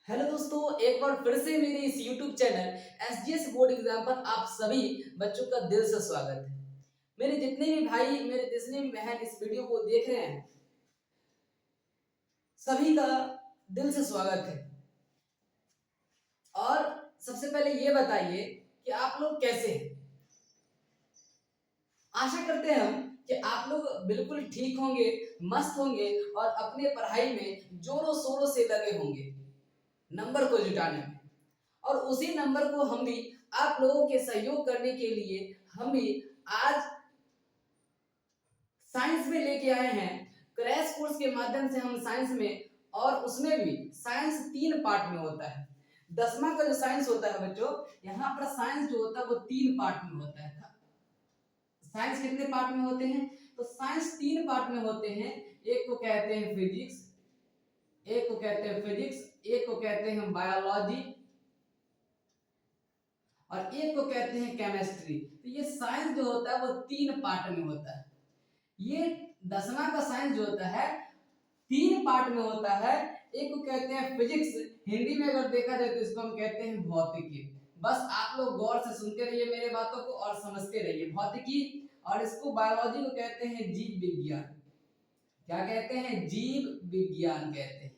Hello दोस्तों, एक बार फिर से मेरे इस YouTube channel SGS board exam पर आप सभी बच्चों का दिल से स्वागत है। मेरे जितने भी भाई, मेरे जितने भी बहन इस वीडियो को देख रहे हैं, सभी का दिल से स्वागत है। और सबसे पहले ये बताइए कि आप लोग कैसे हैं। आशा करते हैं हम कि आप लोग बिल्कुल ठीक होंगे, मस्त होंगे और अपने पढ़ाई में जोरों शोरों से लगे होंगे नंबर को जुटाने में। और उसी नंबर को हम भी आप लोगों के सहयोग करने के लिए हम भी आज साइंस में लेके आए हैं। क्रैश कोर्स के माध्यम से हम साइंस में, और उसमें भी साइंस 3 पार्ट में होता है। 10वां का जो साइंस होता है बच्चों, यहाँ पर साइंस जो होता है वो 3 पार्ट में होता है। साइंस कितने पार्ट में होते हैं? तो साइंस 3 पार्ट में होते हैं। एक को कहते हैं फिजिक्स, एक को कहते हैं बायोलॉजी और एक को कहते हैं केमिस्ट्री। तो ये साइंस जो होता है वो 3 पार्ट में होता है। ये 10वां का साइंस जो होता है 3 पार्ट में होता है। एक को कहते हैं फिजिक्स, हिंदी में अगर देखा जाए तो इसको हम कहते हैं भौतिकी। बस आप लोग गौर से सुनते रहिए मेरे बातों को और समझते रहिए भौतिकी। और इसको बायोलॉजी को कहते हैं जीव विज्ञान। क्या कहते हैं? जीव विज्ञान कहते हैं।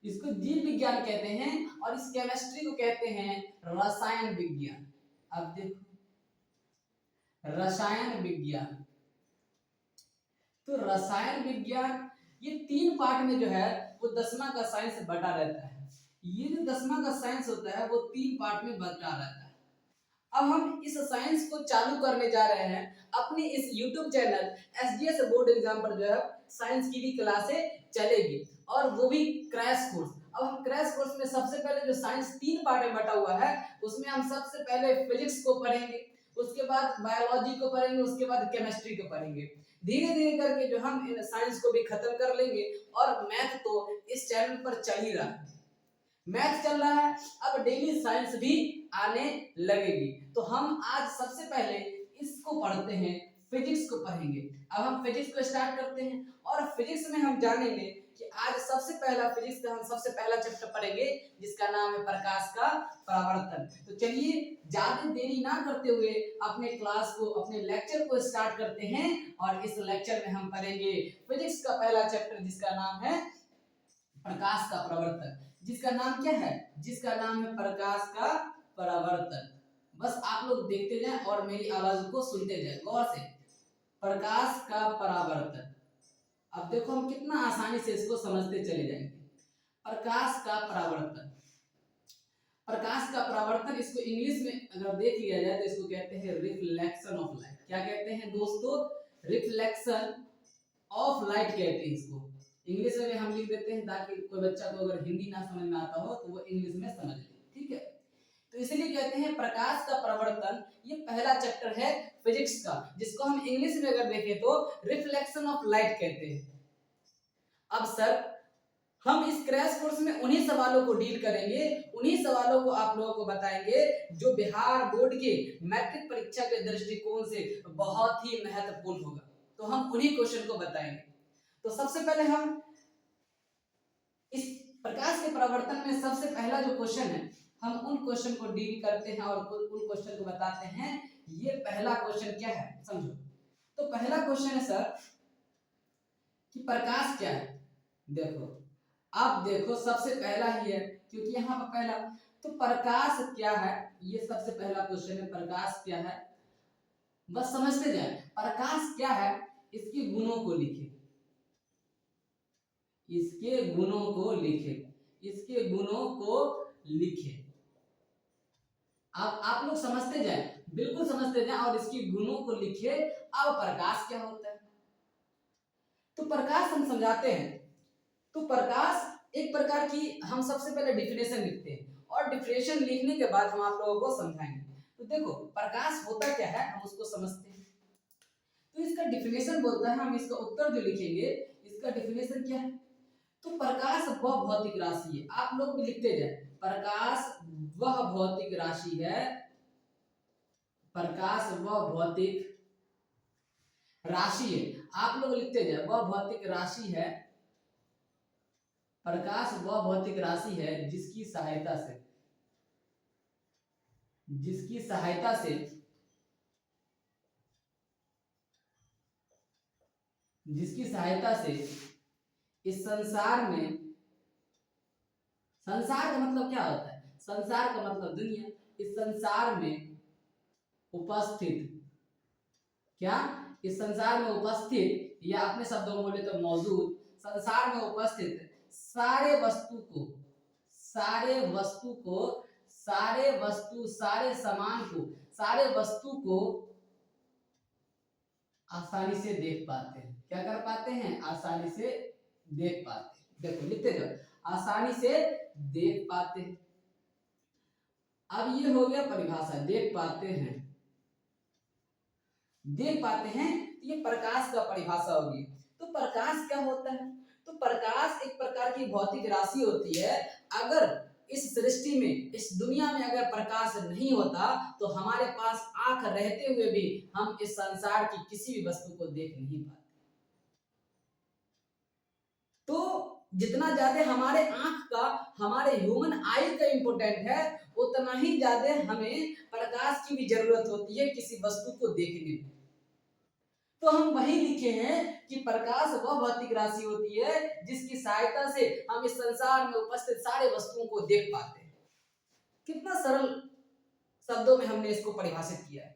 इसको जीव विज्ञान कहते हैं। और इस केमिस्ट्री को कहते हैं रसायन विज्ञान। अब देखो, रसायन विज्ञान। तो रसायन विज्ञान ये 3 पार्ट में जो है वो 10वां का साइंस बटा रहता है। ये जो 10वां का साइंस होता है वो 3 पार्ट में बटा रहता है। अब हम इस साइंस को चालू करने जा रहे हैं अपने इस YouTube channel SGS board exam पर। जो है साइंस की भी क्लासें चलेगी और वो भी क्रैश कोर्स। अब हम क्रैश कोर्स में सबसे पहले जो साइंस 3 पार्ट में बटा हुआ है उसमें हम सबसे पहले फिजिक्स को पढ़ेंगे, उसके बाद बायोलॉजी को पढ़ेंगे, उसके बाद केमिस्ट्री को पढ़ेंगे। धीरे धीरे करके जो हम इन साइंस को भी खत्म कर लेंगे। और मैथ तो इस चैनल पर चल ही रहा है, मैथ चल रहा है, अब डेली साइंस भी आने लगेगी। तो हम आज सबसे पहले इसको पढ़ते हैं, फिजिक्स को पढ़ेंगे। अब हम फिजिक्स को स्टार्ट करते हैं और फिजिक्स में हम जानेंगे कि आज सबसे पहला फिजिक्स का हम सबसे पहला चैप्टर पढ़ेंगे जिसका नाम है प्रकाश का परावर्तन। तो चलिए ज्यादा देरी ना करते हुए अपने क्लास को, अपने लेक्चर को स्टार्ट करते हैं। और इस लेक्चर में हम पढ़ेंगे फिजिक्स का पहला चैप्टर जिसका नाम है प्रकाश का परावर्तन। जिसका नाम क्या है? जिसका नाम है प्रकाश का परावर्तन। बस आप लोग देखते जाएं और मेरी आवाज को सुनते जाएं गौर से। प्रकाश का परावर्तन। अब देखो हम कितना आसानी से इसको समझते चले जाएंगे। प्रकाश का परावर्तन, प्रकाश का परावर्तन, इसको इंग्लिश में अगर देख लिया जाए तो इसको कहते हैं रिफ्लेक्शन ऑफ लाइट। क्या कहते हैं दोस्तों? रिफ्लेक्शन ऑफ लाइट कहते हैं इसको। इंग्लिश में हम लिख देते हैं ताकि कोई बच्चा को अगर हिंदी ना समझ में आता हो तो वो इंग्लिश में समझ ले। ठीक है, तो इसलिए कहते हैं प्रकाश का परावर्तन। ये पहला चैप्टर है फिजिक्स का, जिसको हम इंग्लिश में अगर देखें तो रिफ्लेक्शन ऑफ लाइट कहते हैं। अब सर हम इस क्रैश कोर्स में उन्हीं सवालों को डील करेंगे, उन्हीं सवालों को आप लोगों को बताएंगे जो बिहार बोर्ड के मैट्रिक परीक्षा के दृष्टिकोण से बहुत ही महत्वपूर्ण होगा। तो हम उन्हीं क्वेश्चन को बताएंगे। तो सबसे पहले हम इस प्रकाश के परावर्तन में सबसे पहला जो क्वेश्चन है हम उन क्वेश्चन को डील करते हैं और उन क्वेश्चन को बताते हैं। ये पहला क्वेश्चन क्या है समझो। तो पहला क्वेश्चन है सर कि प्रकाश क्या है। देखो, आप देखो सबसे पहला ही है क्योंकि यहाँ पर पहला। तो प्रकाश क्या है ये सबसे पहला क्वेश्चन है। प्रकाश क्या है बस समझते जाए। प्रकाश क्या है, इसके गुणों को लिखे, इसके गुणों को लिखे, इसके गुणों को लिखे। आप लोग समझते जाए, बिल्कुल समझते जाए और इसके गुणों को लिखे। अब प्रकाश क्या होता है तो प्रकाश हम समझाते हैं। तो प्रकाश एक प्रकार की, हम सबसे पहले डिफिनेशन लिखते हैं और डिफिनेशन लिखने के बाद हम आप लोगों को समझाएंगे। तो देखो प्रकाश होता क्या है हम उसको समझते हैं। तो इसका डिफिनेशन बोलता है, हम इसका उत्तर जो लिखेंगे इसका डिफिनेशन क्या है। तो प्रकाश वह भौतिक राशि है, आप लोग भी लिखते जाए। प्रकाश वह भौतिक राशि है, प्रकाश वह भौतिक राशि है। आप लोग लिखते जाए, वह भौतिक राशि है प्रकाश वह भौतिक राशि है जिसकी सहायता से जिसकी सहायता से जिसकी सहायता से इस संसार में, संसार का मतलब क्या होता है, संसार का मतलब दुनिया, इस संसार में उपस्थित, क्या, इस संसार में उपस्थित या अपने शब्दों में बोले तो मौजूद, संसार में उपस्थित सारे वस्तु को, सारे वस्तु को, सारे वस्तु, सारे सामान को, सारे वस्तु को आसानी से देख पाते हैं। क्या कर पाते हैं? आसानी से देख पाते हैं। देखो लिखते जाओ, आसानी से देख पाते हैं। अब ये हो गया परिभाषा, देख पाते हैं, देख पाते हैं, तो ये प्रकाश का परिभाषा होगी। तो प्रकाश क्या होता है? तो प्रकाश एक प्रकार की भौतिक राशि होती है। अगर इस सृष्टि में, इस दुनिया में अगर प्रकाश नहीं होता तो हमारे पास आंख रहते हुए भी हम इस संसार की किसी भी वस्तु को देख नहीं पाते। तो जितना ज्यादा हमारे आंख का, हमारे ह्यूमन आई का इंपोर्टेंट है, उतना ही ज्यादा हमें प्रकाश की भी जरूरत होती है किसी वस्तु को देखने में। तो हम वही लिखे हैं कि प्रकाश वह भौतिक राशि होती है जिसकी सहायता से हम इस संसार में उपस्थित सारे वस्तुओं को देख पाते हैं। कितना सरल शब्दों में हमने इसको परिभाषित किया है।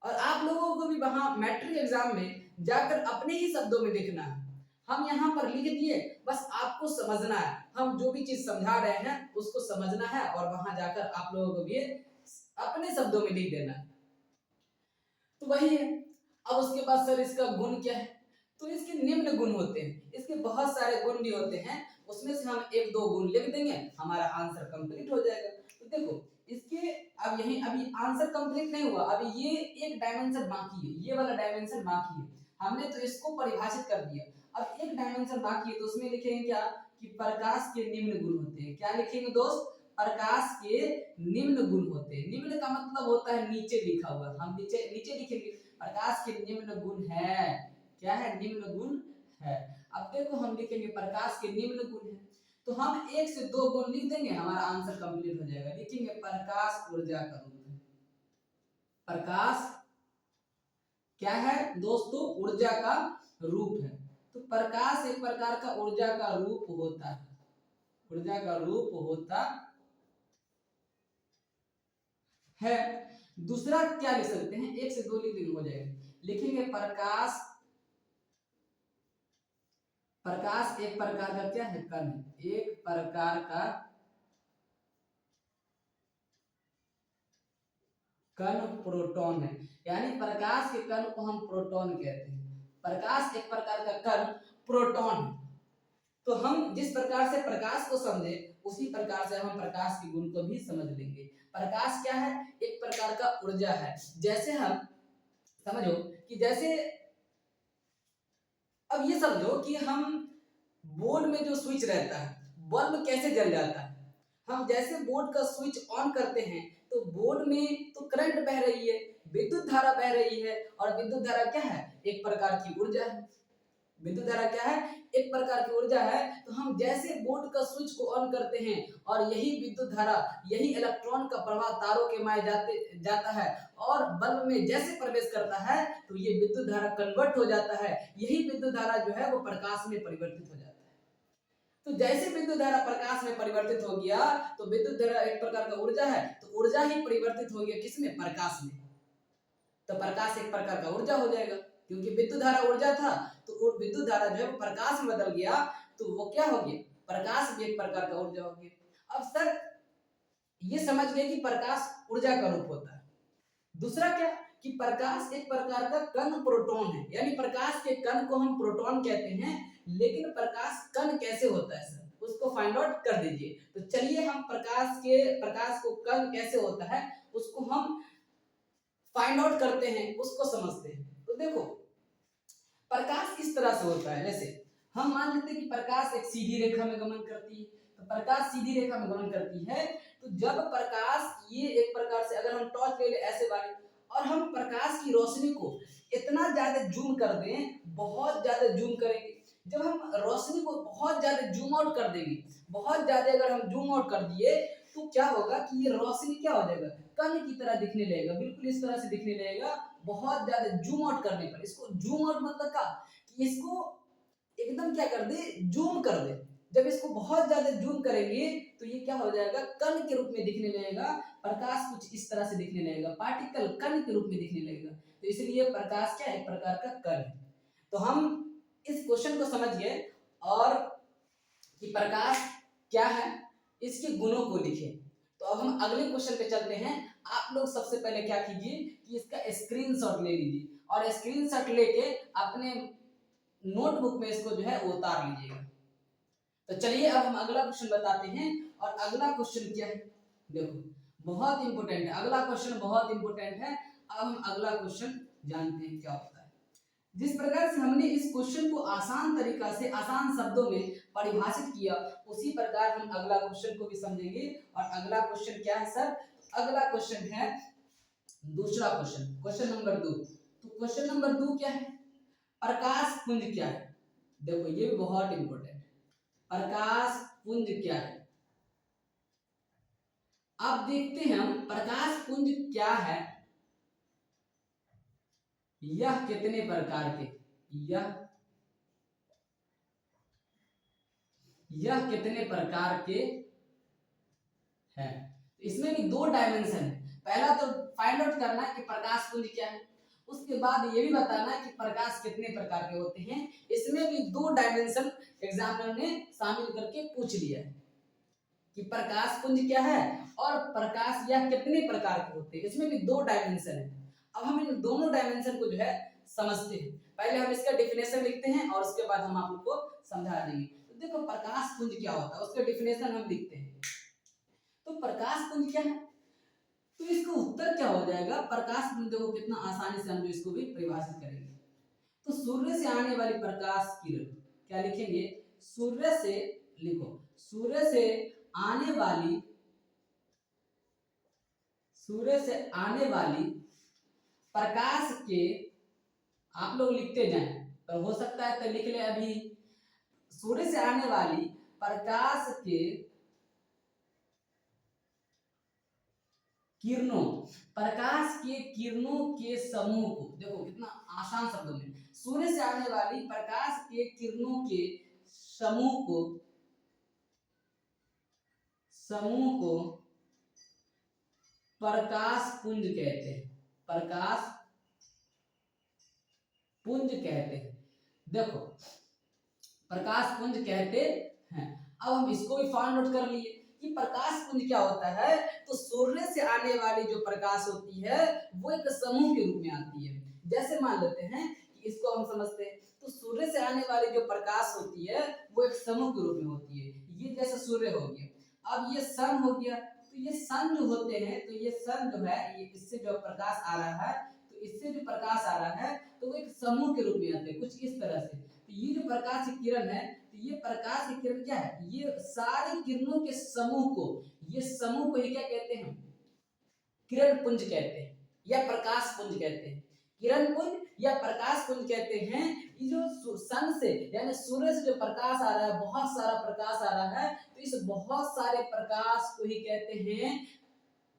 और आप लोगों को भी वहां मैट्रिक एग्जाम में जाकर अपने ही शब्दों में लिखना है। हम यहाँ पर लिख दिए, बस आपको समझना है, हम जो भी चीज समझा रहे हैं उसको समझना है और वहां जाकर आप लोगों को भी अपने शब्दों में लिख देना है। तो वही है। अब उसके बाद सर इसका गुण क्या है? तो इसके निम्न गुण होते हैं, इसके बहुत सारे गुण भी होते हैं, उसमें से हम एक दो गुण लिख देंगे, हमारा आंसर कंप्लीट हो जाएगा। तो देखो इसके, अब यही अभी आंसर कंप्लीट नहीं हुआ, अभी ये एक डायमेंशन बाकी है, ये वाला डायमेंशन बाकी है। हमने तो इसको परिभाषित कर दिया, अब एक डायमेंशन बाकी है, तो उसमें लिखेंगे क्या कि प्रकाश के निम्न गुण होते हैं। क्या लिखेंगे दोस्त? प्रकाश के निम्न गुण होते हैं। निम्न का मतलब होता है नीचे लिखा हुआ, हम नीचे नीचे लिखेंगे प्रकाश के निम्न गुण है। क्या है? निम्न गुण है। अब देखो हम लिखेंगे प्रकाश के निम्न गुण है, तो हम एक से दो गुण लिख देंगे, हमारा आंसर कंप्लीट हो जाएगा। लिखेंगे प्रकाश ऊर्जा का रूप है। प्रकाश क्या है दोस्तों? ऊर्जा का रूप है। तो प्रकाश एक प्रकार का ऊर्जा का रूप होता है, ऊर्जा का रूप होता है। दूसरा क्या लिख सकते हैं? एक से दो लिख देंगे, हो जाएगा। लिखेंगे प्रकाश, प्रकाश एक प्रकार का क्या है? कण, एक प्रकार का कण प्रोटॉन है, यानी प्रकाश के कण को हम प्रोटॉन कहते हैं। प्रकाश एक प्रकार का कण प्रोटॉन है। तो हम जिस प्रकार से प्रकाश को समझे उसी प्रकार से हम प्रकाश के गुण को भी समझ लेंगे। प्रकाश क्या है? एक प्रकार का ऊर्जा है। जैसे हम समझो कि जैसे, अब ये समझो कि हम बोर्ड में जो स्विच रहता है, बल्ब कैसे जल जाता है? हम जैसे बोर्ड का स्विच ऑन करते हैं तो बोर्ड में तो करंट बह रही है, विद्युत धारा बह रही है, और विद्युत धारा क्या है? एक प्रकार की ऊर्जा है। विद्युत धारा क्या है? एक प्रकार की ऊर्जा है। तो हम जैसे बोर्ड का स्विच को ऑन करते हैं और यही विद्युत धारा, यही इलेक्ट्रॉन का प्रवाह तारों के माय जाता है और बल्ब में जैसे प्रवेश करता है तो ये विद्युत धारा कन्वर्ट हो जाता है। यही विद्युत धारा जो है वो प्रकाश में परिवर्तित हो जाता है। तो जैसे विद्युत धारा प्रकाश में परिवर्तित हो गया, तो विद्युत धारा एक प्रकार का ऊर्जा है, तो ऊर्जा ही परिवर्तित हो गया किसमें? प्रकाश में। तो प्रकाश एक प्रकार का ऊर्जा हो जाएगा, क्योंकि विद्युत धारा ऊर्जा था, तो विद्युत धारा जो है वो प्रकाश में बदल गया, तो वो क्या हो गया? प्रकाश भी एक प्रकार का ऊर्जा हो गया। अब सर ये समझ गए कि प्रकाश ऊर्जा का रूप होता है। दूसरा क्या कि प्रकाश एक प्रकार का कण प्रोटॉन है, यानी प्रकाश के कण को हम प्रोटॉन कहते हैं। लेकिन प्रकाश कण कैसे होता है सर? उसको फाइंड आउट कर दीजिए। तो चलिए हम प्रकाश को कण कैसे होता है उसको हम फाइंड आउट करते हैं, उसको समझते हैं। तो देखो प्रकाश किस तरह से होता है, जैसे हम मान लेते हैं कि प्रकाश एक सीधी रेखा में गमन करती है। तो प्रकाश सीधी रेखा में गमन करती है, तो जब प्रकाश, ये एक प्रकार से अगर हम टॉर्च ले ले ऐसे वाले, और हम प्रकाश की रोशनी को इतना ज्यादा जूम कर दें, बहुत ज्यादा जूम करेंगे जब हम रोशनी को बहुत ज्यादा जूम आउट कर देंगे, बहुत ज्यादा अगर हम जूम आउट कर दिए तो क्या होगा कि ये रोशनी क्या हो जाएगा, कण की तरह दिखने लगेगा, बिल्कुल इस तरह से दिखने लगेगा। बहुत ज्यादा जूम आउट करने पर, इसको जूम आउट मतलब क्या कि इसको एकदम क्या कर दे, जूम कर दे। जब इसको बहुत ज्यादा जूम करेंगे तो ये क्या हो जाएगा, कण के रूप में दिखने लगेगा। प्रकाश कुछ इस तरह से दिखने लगेगा, पार्टिकल कण के रूप में दिखने लगेगा। तो इसलिए प्रकाश क्या है, एक प्रकार का कण है। तो हम इस क्वेश्चन को समझ गए और कि प्रकाश क्या है, इसके गुणों को लिखे। तो अब हम अगले क्वेश्चन पे चलते हैं। आप लोग सबसे पहले क्या कीजिए कि इसका स्क्रीनशॉट ले लीजिए और स्क्रीनशॉट लेके अपने नोटबुक में इसको जो है उतार लीजिएगा। तो चलिए अब हम अगला क्वेश्चन बताते हैं। और अगला क्वेश्चन क्या है, देखो बहुत इंपॉर्टेंट है अगला क्वेश्चन, बहुत इंपॉर्टेंट है। अब हम अगला क्वेश्चन जानते हैं क्या होता है। जिस प्रकार से हमने इस क्वेश्चन को आसान तरीका से आसान शब्दों में परिभाषित किया, उसी प्रकार हम अगला क्वेश्चन को भी समझेंगे। और अगला क्वेश्चन क्या है सर, अगला क्वेश्चन है दूसरा क्वेश्चन, क्वेश्चन नंबर 2। तो क्वेश्चन नंबर 2 क्या है, प्रकाश पुंज क्या है। देखो ये भी बहुत इंपॉर्टेंट है, प्रकाश पुंज क्या है। अब देखते हैं हम प्रकाश पुंज क्या है, यह कितने प्रकार के, यह कितने प्रकार के हैं। इसमें भी 2 डायमेंशन है। पहला तो फाइंड आउट करना है कि प्रकाश पुंज क्या है, उसके बाद ये भी बताना है कि प्रकाश कितने प्रकार के होते हैं। इसमें भी 2 डायमेंशन एग्जामिनर ने शामिल करके पूछ लिया है कि प्रकाश पुंज क्या है और प्रकाश यह कितने प्रकार के होते हैं। इसमें भी 2 डायमेंशन है। अब हम इन दोनों डायमेंशन को जो है समझते हैं। पहले हम इसका डिफिनेशन लिखते हैं और उसके बाद हम आप लोग को समझा देंगे। तो देखो प्रकाश पुंज क्या होता है, उसका डिफिनेशन हम लिखते हैं। तो प्रकाश पुंज क्या है, तो इसका उत्तर क्या हो जाएगा, प्रकाश पुंज देखो कितना आसानी से हम जो इसको भी परिभाषित करेंगे। तो सूर्य से आने वाली प्रकाश किरण, क्या लिखेंगे, सूर्य से, लिखो सूर्य से आने वाली, सूर्य से आने वाली प्रकाश के, आप लोग लिखते जाएं तो हो सकता है तो लिख ले अभी, सूर्य से आने वाली प्रकाश के किरणों, प्रकाश के किरणों के समूह को, देखो कितना आसान शब्दों में, सूर्य से आने वाली प्रकाश के किरणों के समूह को, समूह को प्रकाश पुंज कहते हैं, प्रकाश पुंज कहते हैं। देखो प्रकाश पुंज कहते हैं। अब हम इसको भी फाइंड आउट कर लिए कि प्रकाश पुंज क्या होता है। तो सूर्य से आने वाली जो प्रकाश होती है वो एक समूह के रूप में आती है। जैसे मान लेते हैं कि इसको हम समझते हैं, तो सूर्य से आने वाली जो प्रकाश होती है वो एक समूह के रूप में होती है। ये जैसे सूर्य हो गया, अब ये सन हो गया, तो ये सन जो होते हैं, तो ये सन जो है, ये इससे जो प्रकाश आ रहा है, तो इससे जो प्रकाश आ रहा है तो वो एक समूह के रूप में आते हैं कुछ इस तरह से। तो ये जो प्रकाश की किरण है, तो ये प्रकाश की किरण क्या है, ये सारी किरणों के समूह को, ये समूह को ही क्या कहते हैं, किरण पुंज कहते हैं या प्रकाश पुंज कहते हैं। किरण पुंज या प्रकाश पुंज कहते हैं। ये जो सन से यानी सूर्य से जो प्रकाश आ रहा है, बहुत सारा प्रकाश आ रहा है, तो इस बहुत सारे प्रकाश को ही कहते हैं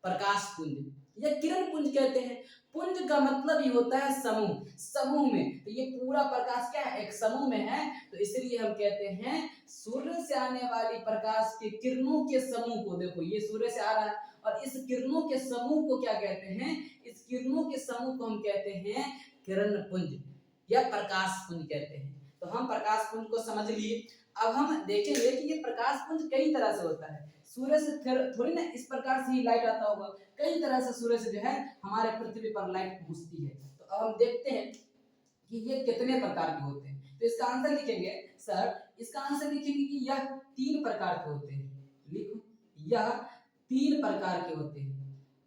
प्रकाश पुंज या किरण पुंज कहते हैं। पुंज का मतलब ही होता है समूह, समूह में, तो ये पूरा प्रकाश क्या है, एक समूह में है, तो इसलिए हम कहते हैं सूर्य से आने वाली प्रकाश के किरणों के समूह को, देखो ये सूर्य से आ रहा है और इस किरणों के समूह को क्या कहते हैं, इस किरणों के समूह को हम कहते हैं किरण पुंज या प्रकाश पुंज कहते हैं। तो हम प्रकाश पुंज को समझ लिए। अब हम देखेंगे कि ये प्रकाश पुंज कई तरह से होता है। सूर्य से थोड़ी ना इस प्रकार से ही लाइट आता होगा, कई तरह से सूर्य से जो है हमारे पृथ्वी पर लाइट पहुंचती है। तो अब हम देखते हैं कि ये कितने प्रकार के होते हैं। तो इसका आंसर लिखेंगे सर, इसका आंसर लिखेंगे कि यह 3 प्रकार के होते हैं। लिखो यह 3 प्रकार के होते हैं,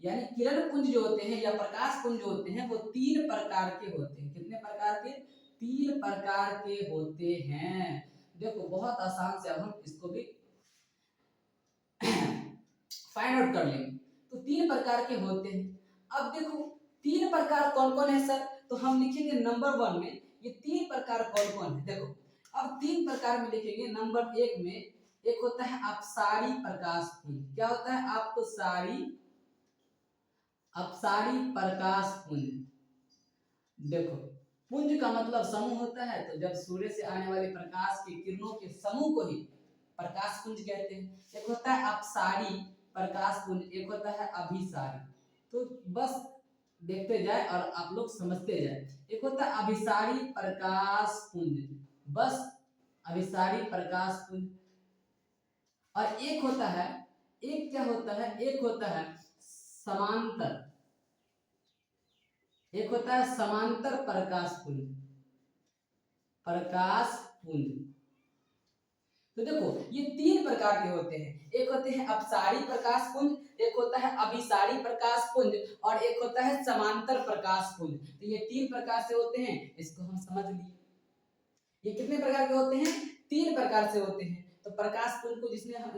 यानी किरण पुंज जो होते हैं या प्रकाश पुंज जो होते हैं वो 3 प्रकार के होते हैं। कितने प्रकार के, 3 प्रकार के होते हैं। देखो बहुत आसान से अब हम इसको भी फाइंड आउट कर लेंगे। तो 3 प्रकार के होते हैं। अब देखो 3 प्रकार कौन कौन है सर, तो हम लिखेंगे नंबर 1 में ये 3 प्रकार कौन कौन है। देखो अब 3 प्रकार में लिखेंगे। नंबर 1 में एक होता है अपसारी प्रकाश पुंज। क्या होता है? अपसारी प्रकाश पुंज। देखो, पुंज का मतलब समूह होता है, तो जब सूर्य से आने वाले प्रकाश की किरणों के समूह को ही प्रकाश पुंज कहते हैं। एक होता है अपसारी प्रकाश पुंज, एक होता है अभिसारी। तो बस देखते जाए और आप लोग समझते जाए। एक होता है अभिसारी प्रकाश पुंज, बस अभिसारी प्रकाश पुंज। और एक होता है, एक क्या होता है? एक होता है समांतर, एक होता है समांतर प्रकाश पुंज, प्रकाश पुंज। तो देखो, ये 3 प्रकार के होते हैं। एक होते हैं अपसारी प्रकाश पुंज, एक होता है अभिसारी प्रकाश पुंज, और एक होता है समांतर प्रकाश पुंज। तो ये 3 प्रकार से होते हैं, इसको हम समझ लिए। ये कितने प्रकार के होते हैं? 3 प्रकार से होते हैं। तो प्रकाश पुंज को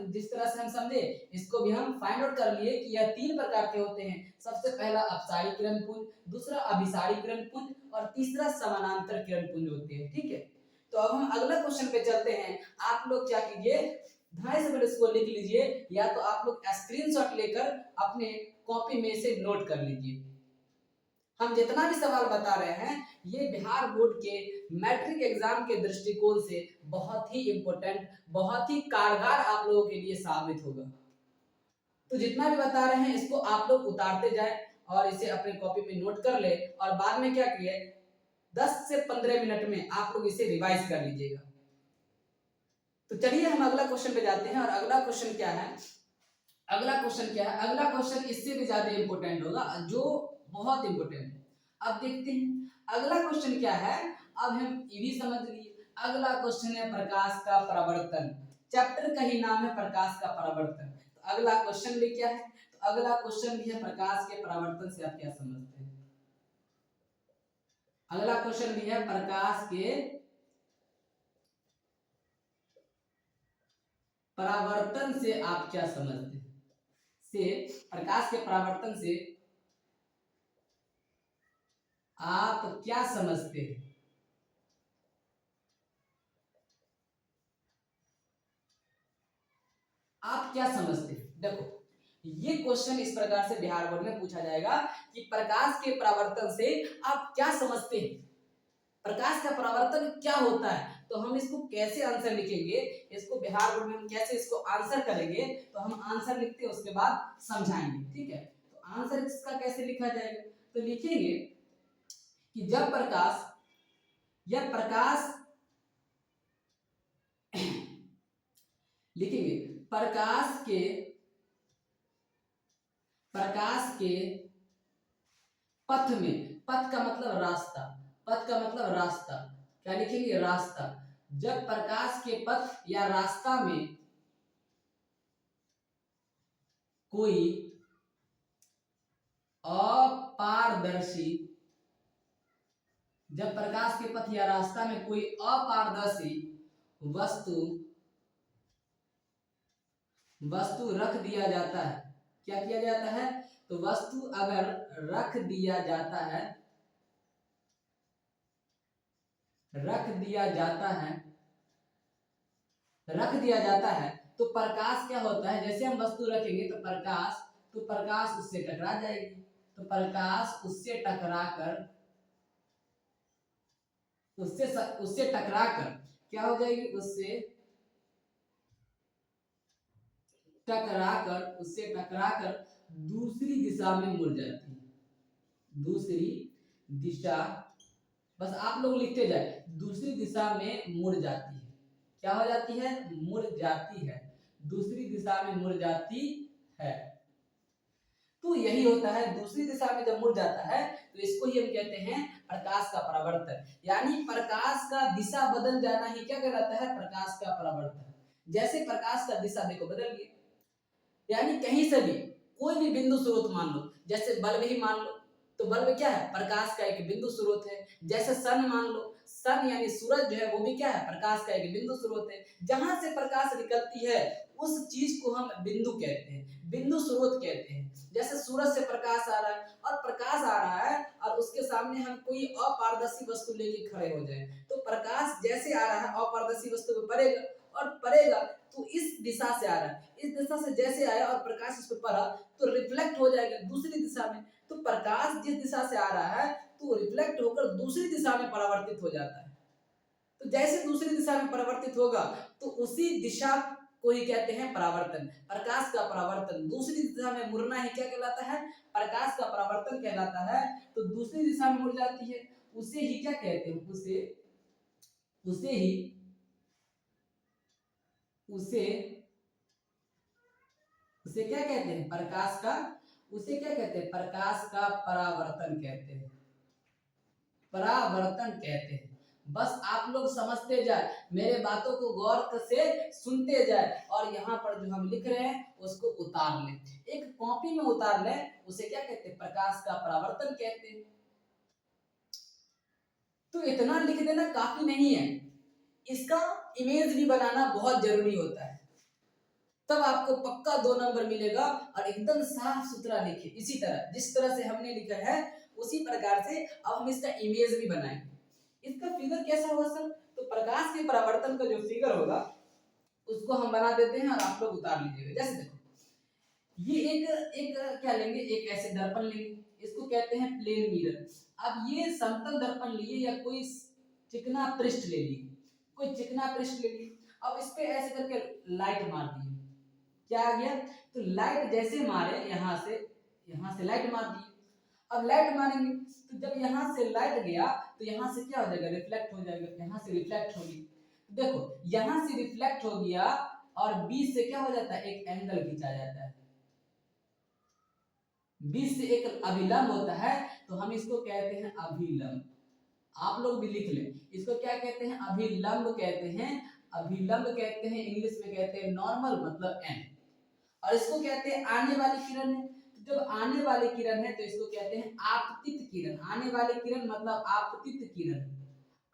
जिस तरह से हम समझे, इसको भी हम फाइंड आउट कर लिए कि यह 3 प्रकार के होते हैं। सबसे पहला अपसारी किरण पुंज, दूसरा अभिसारी किरण पुंज, और तीसरा समानांतर किरण पुंज होते हैं। ठीक है, तो अब हम अगला क्वेश्चन पे चलते हैं। आप लोग क्या कीजिए, ढाई से इसको लिख लीजिए, या तो आप लोग स्क्रीनशॉट लेकर अपने कॉपी में से नोट कर लीजिए। हम जितना भी सवाल बता रहे हैं, ये बिहार बोर्ड के मैट्रिक एग्जाम के दृष्टिकोण से बहुत ही इंपॉर्टेंट, बहुत ही कारगर आप लोगों के लिए साबित होगा। तो जितना भी बता रहे हैं, इसको आप लोग उतारते जाए और इसे अपने कॉपी पे नोट कर ले, और बाद में क्या किए, 10 से 15 मिनट में आप लोग इसे रिवाइज कर लीजिएगा। तो चलिए हम अगला क्वेश्चन पे जाते हैं। और अगला क्वेश्चन क्या है? अगला क्वेश्चन इससे भी ज्यादा इंपॉर्टेंट होगा, जो बहुत इंपॉर्टेंट है। अब देखते हैं अगला क्वेश्चन क्या है। अब हम ये भी समझ लिए। अगला क्वेश्चन है प्रकाश का परावर्तन। चैप्टर का ही नाम है प्रकाश का परावर्तन। तो अगला क्वेश्चन भी क्या है? तो अगला क्वेश्चन भी है प्रकाश के परावर्तन से आप क्या समझते हैं। अगला क्वेश्चन भी है प्रकाश के परावर्तन से आप क्या समझते हैं। प्रकाश के परावर्तन से आप क्या समझते हैं? आप क्या समझते हैं? देखो, ये क्वेश्चन इस प्रकार से बिहार बोर्ड में पूछा जाएगा कि प्रकाश के परावर्तन से आप क्या समझते हैं, प्रकाश का परावर्तन क्या होता है। तो हम इसको कैसे आंसर लिखेंगे, इसको बिहार बोर्ड में हम कैसे इसको आंसर करेंगे, तो हम आंसर लिखते हैं, उसके बाद समझाएंगे। ठीक है, तो आंसर इसका कैसे लिखा जाएगा? तो लिखेंगे कि जब प्रकाश लिखेंगे प्रकाश के पथ में, पथ का मतलब रास्ता, पथ का मतलब रास्ता, क्या लिखेंगे? रास्ता। जब प्रकाश के पथ या रास्ता में कोई अपारदर्शी, जब प्रकाश के पथ या रास्ता में कोई अपारदर्शी वस्तु रख दिया जाता है, क्या किया जाता है? तो वस्तु अगर रख दिया जाता है तो प्रकाश क्या होता है? जैसे हम वस्तु रखेंगे तो प्रकाश उससे टकरा जाएगी। तो प्रकाश उससे टकराकर क्या हो जाएगी? उससे टकराकर दूसरी दिशा में मुड़ जाती है। दूसरी दिशा, बस आप लोग लिखते जाए, दूसरी दिशा में मुड़ जाती है। क्या हो जाती है? मुड़ जाती है, दूसरी दिशा में मुड़ जाती है। तो यही होता है, दूसरी दिशा में जब मुड़ जाता है तो इसको ही हम कहते हैं प्रकाश का परावर्तन। यानी प्रकाश का दिशा बदल जाना ही क्या कहलाता है? प्रकाश का परावर्तन। जैसे प्रकाश का दिशा देखो बदल गया, यानी कहीं से भी कोई भी बिंदु स्रोत मान लो, जैसे बल्ब ही मान लो, तो बल्ब क्या है? प्रकाश का एक बिंदु स्रोत है। जैसे सन मान लो, सन यानी सूरज जो है वो भी क्या है, प्रकाश का एक बिंदु स्रोत है। जहां से प्रकाश निकलती है उस चीज को हम बिंदु कहते हैं, बिंदु स्रोत कहते हैं। जैसे सूरज से प्रकाश आ रहा है और प्रकाश आ रहा है और उसके सामने हम कोई अपारदर्शी वस्तु लेके खड़े हो जाए, तो प्रकाश जैसे आ रहा है अपारदर्शी वस्तु पे पड़ेगा और पड़ेगा तो इस दिशा से आ रहा है, इस दिशा से जैसे आया और प्रकाश इस पर पड़ा तो रिफ्लेक्ट हो जाएगा दूसरी दिशा में। तो प्रकाश जिस दिशा से आ रहा है तो रिफ्लेक्ट होकर दूसरी दिशा में परावर्तित हो जाता है। तो जैसे दूसरी दिशा में परावर्तित होगा तो उसी दिशा को ही कहते हैं परावर्तन। प्रकाश का परावर्तन दूसरी दिशा में मुड़ना ही क्या कहलाता है, प्रकाश का परावर्तन कहलाता है। तो दूसरी दिशा में मुड़ जाती है उसे ही क्या कहते हैं, उसे क्या कहते हैं, प्रकाश का, उसे क्या कहते हैं, प्रकाश का परावर्तन कहते हैं, परावर्तन कहते हैं। बस आप लोग समझते जाए, मेरे बातों को गौर से सुनते जाए और यहाँ पर जो हम लिख रहे हैं उसको उतार लें, एक कॉपी में उतार लें। उसे क्या कहते हैं, प्रकाश का परावर्तन कहते हैं। तो इतना लिख देना काफी नहीं है, इसका इमेज भी बनाना बहुत जरूरी होता है, तब आपको पक्का 2 नंबर मिलेगा। और एकदम साफ सुथरा लिखे, इसी तरह जिस तरह से हमने लिखा है उसी प्रकार से अब हम इसका इमेज भी बनाएंगे। इसका फिगर कैसा होगा सर, तो प्रकाश के परावर्तन का जो फिगर होगा उसको हम बना देते हैं और आप लोग उतार लीजिएगा। जैसे देखो ये एक क्या लेंगे, एक ऐसे दर्पण लेंगे, इसको कहते हैं प्लेन मिरर। अब ये समतल दर्पण लिए या कोई चिकना पृष्ठ ले लिए, कोई चिकना पृष्ठ ले लिए, अब इस पे ऐसे करके लाइट मार दी, क्या आ गया, तो लाइट जैसे मारे यहाँ से लाइट मार दी। अब लाइट मारेंगे तो जब यहाँ से लाइट गया तो यहाँ से क्या हो जाएगा, रिफ्लेक्ट हो जाएगा, यहाँ से रिफ्लेक्ट होगी। देखो यहाँ से रिफ्लेक्ट हो गया और बीच से क्या हो जाता है, एक एंगल खींचा जाता है, बीच से एक अभिलंब होता है, तो हम इसको कहते हैं अभिलंब। आप लोग भी लिख लें, इसको क्या कहते हैं, अभिलंब कहते हैं, अभिलंब कहते हैं, इंग्लिश में कहते हैं नॉर्मल मतलब एन। और इसको कहते हैं आने वाली किरण है, जब आने वाली किरण है तो इसको कहते हैं आपतित किरण। आने वाली किरण मतलब आपतित किरण,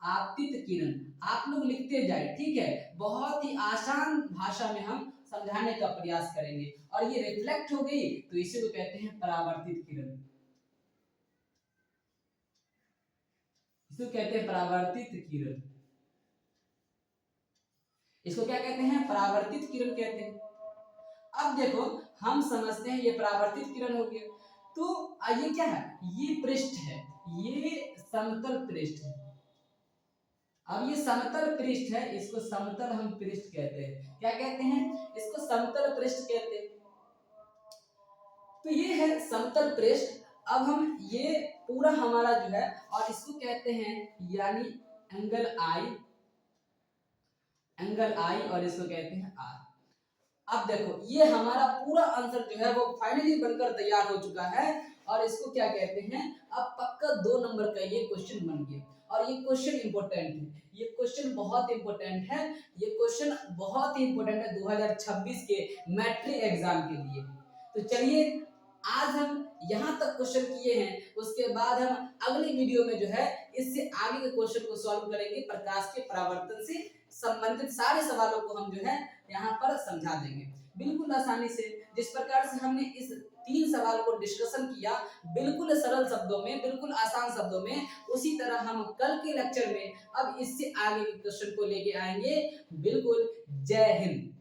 आपतित किरण। आप लोग लिखते जाए, ठीक है, बहुत ही आसान भाषा में हम समझाने का प्रयास करेंगे। और ये रिफ्लेक्ट हो गई तो इसे को कहते हैं परावर्तित किरण, इसको कहते हैं परावर्तित किरण, इसको क्या कहते हैं, परावर्तित किरण कहते हैं। अब देखो हम समझते हैं ये परावर्तित किरण हो गया, तो ये क्या है, ये पृष्ठ है, ये समतल पृष्ठ है। अब ये समतल पृष्ठ है, इसको समतल हम पृष्ठ कहते हैं, क्या कहते हैं, इसको समतल पृष्ठ कहते हैं। तो ये है समतल पृष्ठ। अब हम ये पूरा हमारा जो है और इसको कहते हैं यानी एंगल आई और इसको कहते हैं आर। अब देखो ये हमारा पूरा आंसर जो है वो फाइनली बनकर तैयार हो चुका है और इसको क्या कहते हैं, अब पक्का 2 नंबर का ये क्वेश्चन बन गया। और ये क्वेश्चन इंपॉर्टेंट है, ये क्वेश्चन बहुत इंपॉर्टेंट है, ये क्वेश्चन बहुत ही इंपॉर्टेंट है 2026 के मैट्रिक एग्जाम के लिए। तो चलिए आज हम यहाँ तक क्वेश्चन किए हैं, उसके बाद हम अगली वीडियो में जो है इससे आगे के क्वेश्चन को सॉल्व करेंगे। प्रकाश के परावर्तन से संबंधित सारे सवालों को हम जो है यहाँ पर समझा देंगे बिल्कुल आसानी से। जिस प्रकार से हमने इस 3 सवाल को डिस्कशन किया बिल्कुल सरल शब्दों में, बिल्कुल आसान शब्दों में, उसी तरह हम कल के लेक्चर में अब इससे आगे के क्वेश्चन को लेके आएंगे। बिल्कुल। जय हिंद।